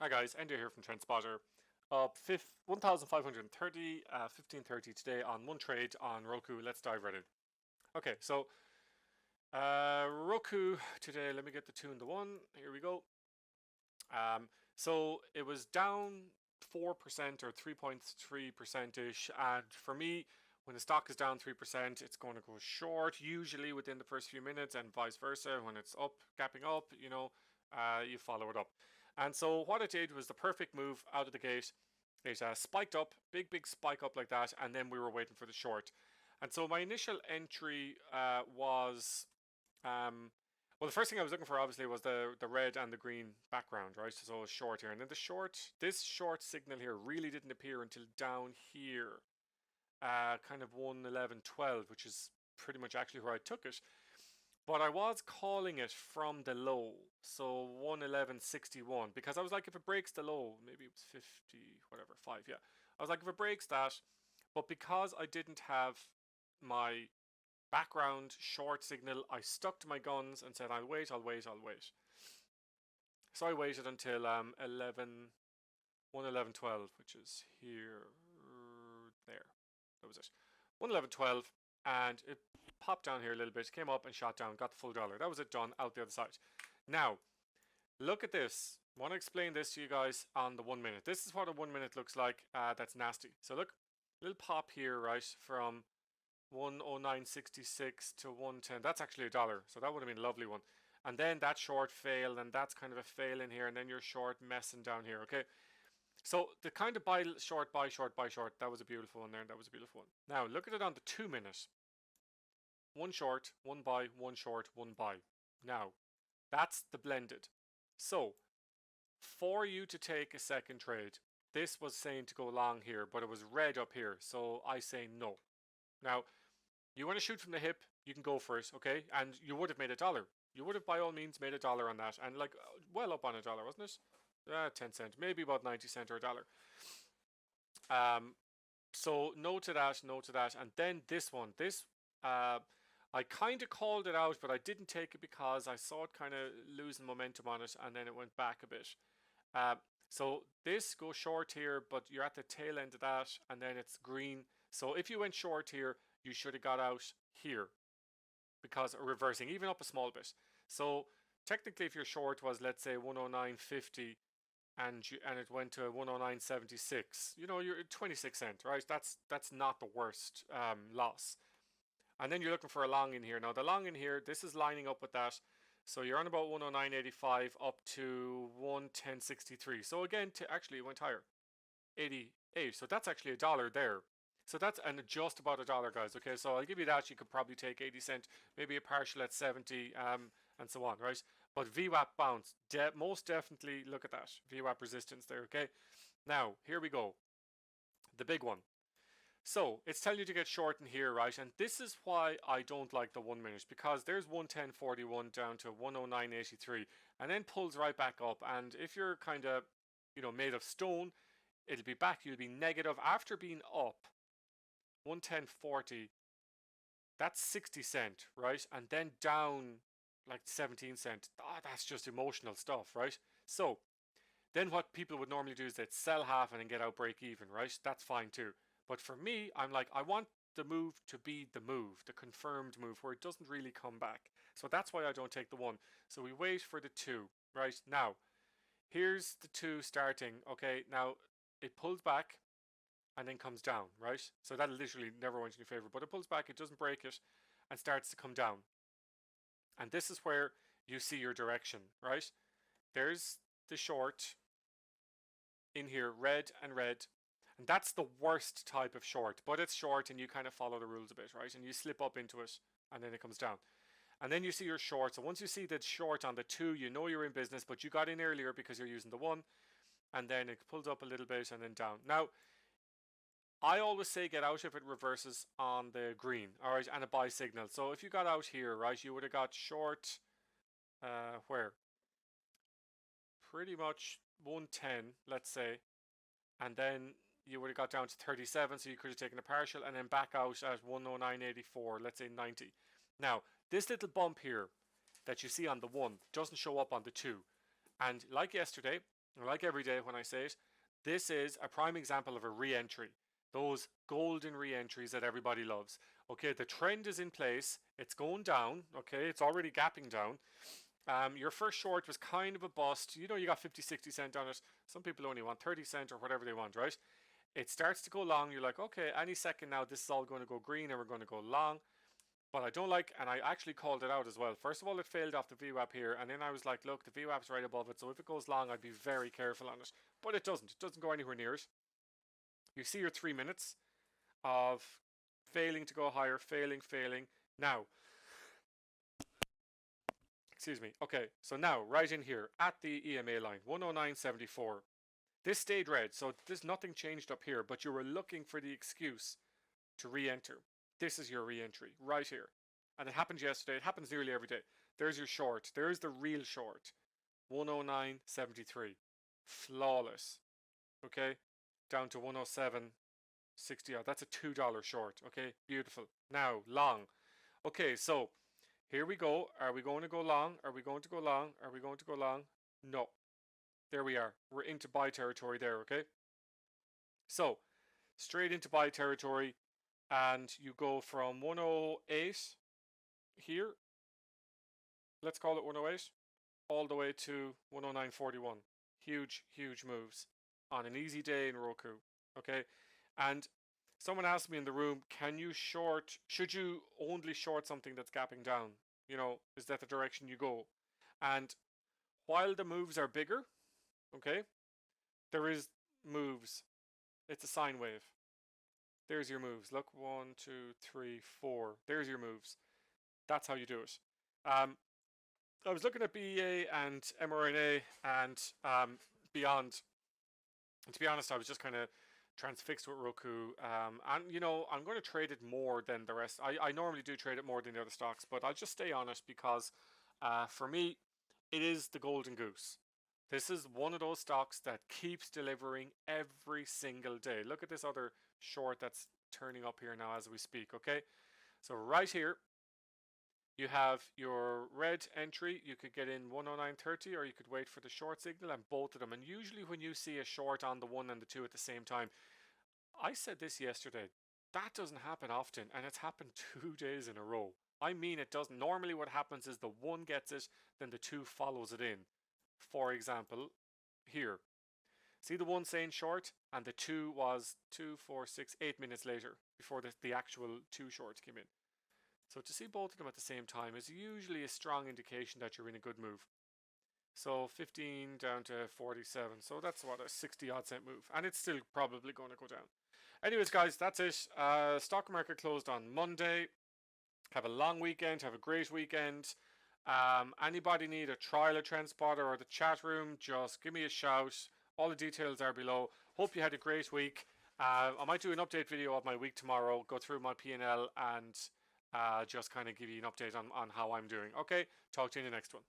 Hi guys, Enda here from TrendSpotter. Up 1,530, 1530 today on one trade on Roku. Let's dive right in. Okay, so Roku today, let me get the 2 and the 1. Here we go. So it was down 4% or 3.3%ish. And for me, when the stock is down 3%, it's going to go short, usually within the first few minutes, and vice versa. When it's up, gapping up, you follow it up. And so what it did was the perfect move out of the gate. It spiked up, big spike up like that, and then we were waiting for the short. And so my initial entry was, well, the first thing I was looking for obviously was the red and the green background, right? So it was short here, and then this short signal here really didn't appear until down here, kind of 111.12, which is pretty much actually where I took it. But I was calling it from the low, so 111.61, because I was like, if it breaks the low, maybe it was 50, whatever, 5, yeah. I was like, if it breaks that, but because I didn't have my background short signal, I stuck to my guns and said, I'll wait. So I waited until 111.12, which is here, there. That was it. 111.12, and it popped down here a little bit, came up and shot down, got the full dollar. That was it, done, out the other side. Now, look at this. I want to explain this to you guys on the 1 minute. This is what a 1 minute looks like. That's nasty. So look, little pop here, right, from 109.66 to 110. That's actually a dollar, so that would have been a lovely one. And then that short failed, and that's kind of a fail in here, and then you're short messing down here, okay? So the kind of buy short, that was a beautiful one there, and that was a beautiful one. Now look at it on the 2 minute. One short, one buy, one short, one buy. Now, that's the blended. So, for you to take a second trade, this was saying to go long here, but it was red up here, so I say no. Now, you want to shoot from the hip, you can go for it, okay? And you would have made a dollar. You would have by all means made a dollar on that, and like well up on a dollar, wasn't it? 10 cent, maybe about 90 cent or a dollar. So no to that, and then this one, I kind of called it out, but I didn't take it because I saw it kind of losing momentum on it, and then it went back a bit. So this goes short here, but you're at the tail end of that, and then it's green. So if you went short here, you should have got out here, because reversing even up a small bit. So technically, if your short was, let's say, 109.50, and it went to 109.76, you're 26 cent, right? That's not the worst loss. And then you're looking for a long in here. Now the long in here, this is lining up with that. So you're on about 109.85 up to 110.63. So again, actually it went higher, 88. So that's actually a dollar there. So that's just about a dollar, guys. Okay, so I'll give you that. You could probably take 80 cent, maybe a partial at 70, and so on, right? But VWAP bounce, most definitely look at that. VWAP resistance there, okay? Now, here we go. The big one. So it's telling you to get short in here, right? And this is why I don't like the 1 minute, because there's 110.41 down to 109.83 and then pulls right back up. And if you're kind of, made of stone, it'll be back. You'll be negative after being up 110.40. That's 60 cent, right? And then down like 17 cent. Oh, that's just emotional stuff, right? So then what people would normally do is they'd sell half and then get out break even, right? That's fine too. But for me, I'm like, I want the move to be the move, the confirmed move, where it doesn't really come back. So that's why I don't take the 1. So we wait for the 2, right? Now, here's the 2 starting, okay? Now, it pulls back and then comes down, right? So that literally never went in your favor. But it pulls back, it doesn't break it, and starts to come down. And this is where you see your direction, right? There's the short in here, red and red. And that's the worst type of short, but it's short and you kind of follow the rules a bit, right? And you slip up into it and then it comes down. And then you see your short. So once you see the short on the 2, you know you're in business, but you got in earlier because you're using the 1. And then it pulls up a little bit and then down. Now, I always say get out if it reverses on the green, all right, and a buy signal. So if you got out here, right, you would have got short, where? Pretty much 110, let's say. And then you would have got down to 37, so you could have taken a partial and then back out at 109.84, let's say 90. Now, this little bump here that you see on the 1 doesn't show up on the 2. And like yesterday, like every day when I say it, this is a prime example of a re-entry. Those golden re-entries that everybody loves. Okay, the trend is in place. It's going down. Okay, it's already gapping down. Your first short was kind of a bust. You know, you got 50, 60 cent on it. Some people only want 30 cent or whatever they want, right? It starts to go long. You're like, okay, any second now, this is all going to go green and we're going to go long. But I don't like, and I actually called it out as well. First of all, it failed off the VWAP here, and then I was like, look, the VWAP's right above it, so if it goes long, I'd be very careful on it. But it doesn't. It doesn't go anywhere near it. You see your 3 minutes of failing to go higher, failing. Now, excuse me. Okay, so now, right in here, at the EMA line, 109.74. This stayed red, so there's nothing changed up here, but you were looking for the excuse to re-enter. This is your re-entry, right here. And it happened yesterday. It happens nearly every day. There's your short. There's the real short. 109.73. Flawless. Okay? Down to 107.60. That's a $2 short. Okay? Beautiful. Now, long. Okay, so here we go. Are we going to go long? Are we going to go long? Are we going to go long? No. There we are. We're into buy territory there, okay? So, straight into buy territory, and you go from 108 here, let's call it 108, all the way to 109.41. Huge moves on an easy day in Roku, okay? And someone asked me in the room, should you only short something that's gapping down? You know, is that the direction you go? And while the moves are bigger, okay, there is moves. It's a sine wave. There's your moves. Look, 1, 2, 3, 4. There's your moves. That's how you do it. I was looking at BEA and mRNA and beyond. And to be honest, I was just kind of transfixed with Roku. And, you know, I'm going to trade it more than the rest. I normally do trade it more than the other stocks, but I'll just stay on it because for me, it is the golden goose. This is one of those stocks that keeps delivering every single day. Look at this other short that's turning up here now as we speak, okay? So right here, you have your red entry. You could get in 109.30 or you could wait for the short signal, and both of them. And usually when you see a short on the 1 and the 2 at the same time, I said this yesterday, that doesn't happen often, and it's happened 2 days in a row. I mean, it doesn't. Normally what happens is the 1 gets it, then the 2 follows it in. For example, here. See the 1 saying short, and the 2 was 2, 4, 6, 8 minutes later before the actual 2 shorts came in. So to see both of them at the same time is usually a strong indication that you're in a good move. So 15 down to 47. So that's what, a 60 odd cent move. And it's still probably going to go down. Anyways, guys, that's it. Stock market closed on Monday. Have a long weekend. Have a great weekend. Anybody need a trial of TrendSpotter or the chat room, just give me a shout. All the details are below. Hope you had a great week. I might do an update video of my week tomorrow, go through my P&L and just kind of give you an update on how I'm doing. Okay, talk to you in the next one.